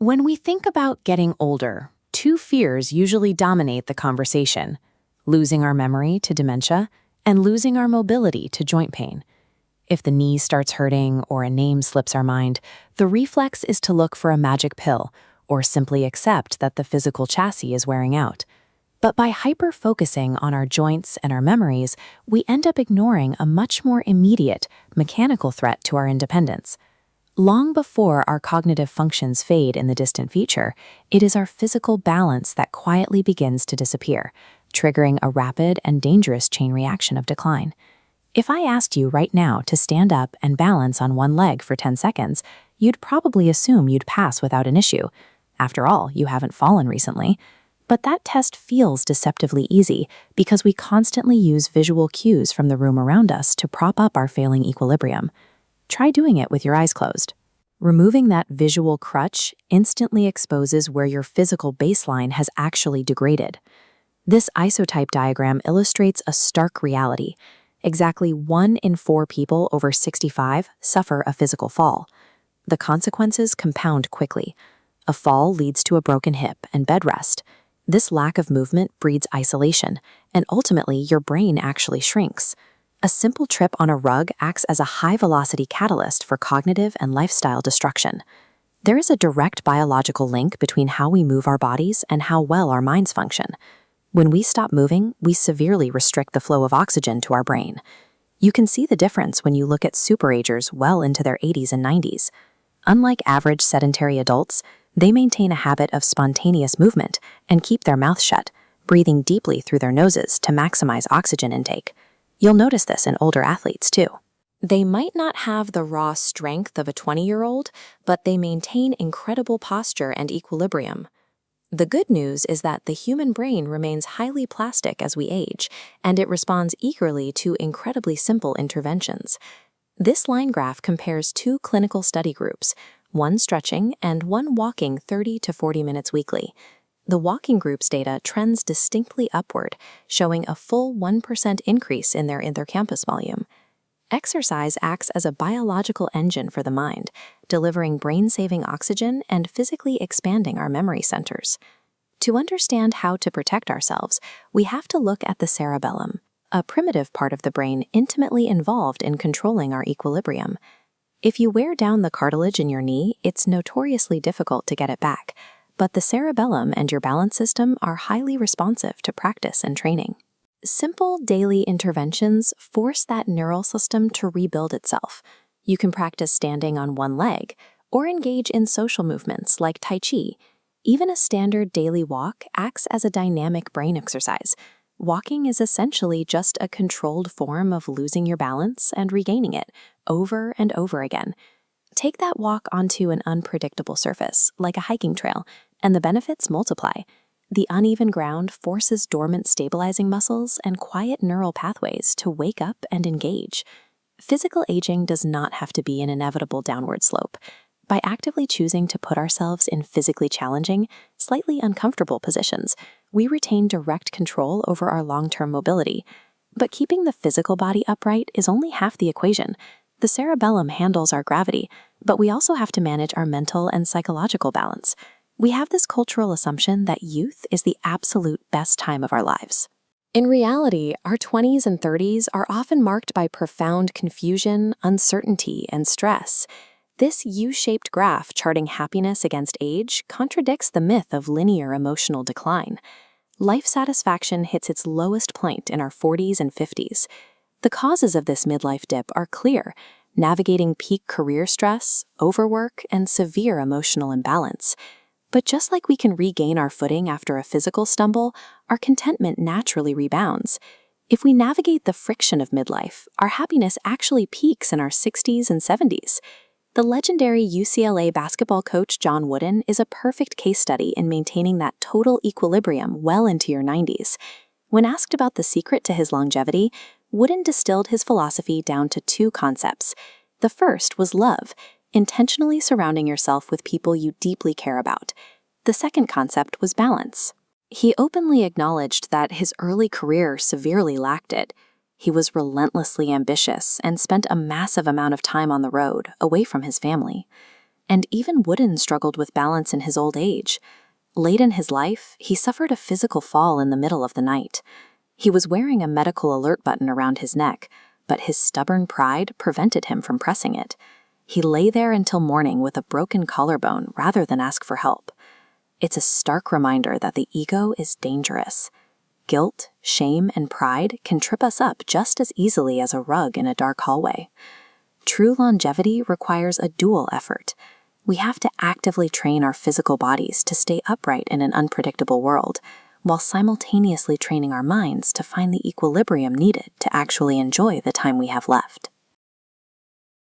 When we think about getting older, two fears usually dominate the conversation: losing our memory to dementia and losing our mobility to joint pain. If the knee starts hurting or a name slips our mind, the reflex is to look for a magic pill or simply accept that the physical chassis is wearing out. But by hyper-focusing on our joints and our memories, we end up ignoring a much more immediate, mechanical threat to our independence. Long before our cognitive functions fade in the distant future, it is our physical balance that quietly begins to disappear, triggering a rapid and dangerous chain reaction of decline. If I asked you right now to stand up and balance on one leg for 10 seconds, you'd probably assume you'd pass without an issue. After all, you haven't fallen recently. But that test feels deceptively easy because we constantly use visual cues from the room around us to prop up our failing equilibrium. Try doing it with your eyes closed. Removing that visual crutch instantly exposes where your physical baseline has actually degraded. This isotype diagram illustrates a stark reality. Exactly 1 in 4 people over 65 suffer a physical fall. The consequences compound quickly. A fall leads to a broken hip and bed rest. This lack of movement breeds isolation, and ultimately your brain actually shrinks. A simple trip on a rug acts as a high-velocity catalyst for cognitive and lifestyle destruction. There is a direct biological link between how we move our bodies and how well our minds function. When we stop moving, we severely restrict the flow of oxygen to our brain. You can see the difference when you look at superagers well into their 80s and 90s. Unlike average sedentary adults, they maintain a habit of spontaneous movement and keep their mouth shut, breathing deeply through their noses to maximize oxygen intake. You'll notice this in older athletes, too. They might not have the raw strength of a 20-year-old, but they maintain incredible posture and equilibrium. The good news is that the human brain remains highly plastic as we age, and it responds eagerly to incredibly simple interventions. This line graph compares 2 clinical study groups, one stretching and one walking 30 to 40 minutes weekly. The walking group's data trends distinctly upward, showing a full 1% increase in their hippocampus volume. Exercise acts as a biological engine for the mind, delivering brain-saving oxygen and physically expanding our memory centers. To understand how to protect ourselves, we have to look at the cerebellum, a primitive part of the brain intimately involved in controlling our equilibrium. If you wear down the cartilage in your knee, it's notoriously difficult to get it back, but the cerebellum and your balance system are highly responsive to practice and training. Simple daily interventions force that neural system to rebuild itself. You can practice standing on one leg or engage in social movements like Tai Chi. Even a standard daily walk acts as a dynamic brain exercise. Walking is essentially just a controlled form of losing your balance and regaining it over and over again. Take that walk onto an unpredictable surface, like a hiking trail, and the benefits multiply. The uneven ground forces dormant stabilizing muscles and quiet neural pathways to wake up and engage. Physical aging does not have to be an inevitable downward slope. By actively choosing to put ourselves in physically challenging, slightly uncomfortable positions, we retain direct control over our long-term mobility. But keeping the physical body upright is only half the equation. The cerebellum handles our gravity, but we also have to manage our mental and psychological balance. We have this cultural assumption that youth is the absolute best time of our lives. In reality, our 20s and 30s are often marked by profound confusion, uncertainty, and stress. This U-shaped graph charting happiness against age contradicts the myth of linear emotional decline. Life satisfaction hits its lowest point in our 40s and 50s. The causes of this midlife dip are clear: navigating peak career stress, overwork, and severe emotional imbalance. But just like we can regain our footing after a physical stumble, our contentment naturally rebounds. If we navigate the friction of midlife, our happiness actually peaks in our 60s and 70s. The legendary UCLA basketball coach John Wooden is a perfect case study in maintaining that total equilibrium well into your 90s. When asked about the secret to his longevity, Wooden distilled his philosophy down to 2 concepts. The first was love, intentionally surrounding yourself with people you deeply care about. The second concept was balance. He openly acknowledged that his early career severely lacked it. He was relentlessly ambitious and spent a massive amount of time on the road, away from his family. And even Wooden struggled with balance in his old age. Late in his life, he suffered a physical fall in the middle of the night. He was wearing a medical alert button around his neck, but his stubborn pride prevented him from pressing it. He lay there until morning with a broken collarbone rather than ask for help. It's a stark reminder that the ego is dangerous. Guilt, shame, and pride can trip us up just as easily as a rug in a dark hallway. True longevity requires a dual effort. We have to actively train our physical bodies to stay upright in an unpredictable world, while simultaneously training our minds to find the equilibrium needed to actually enjoy the time we have left.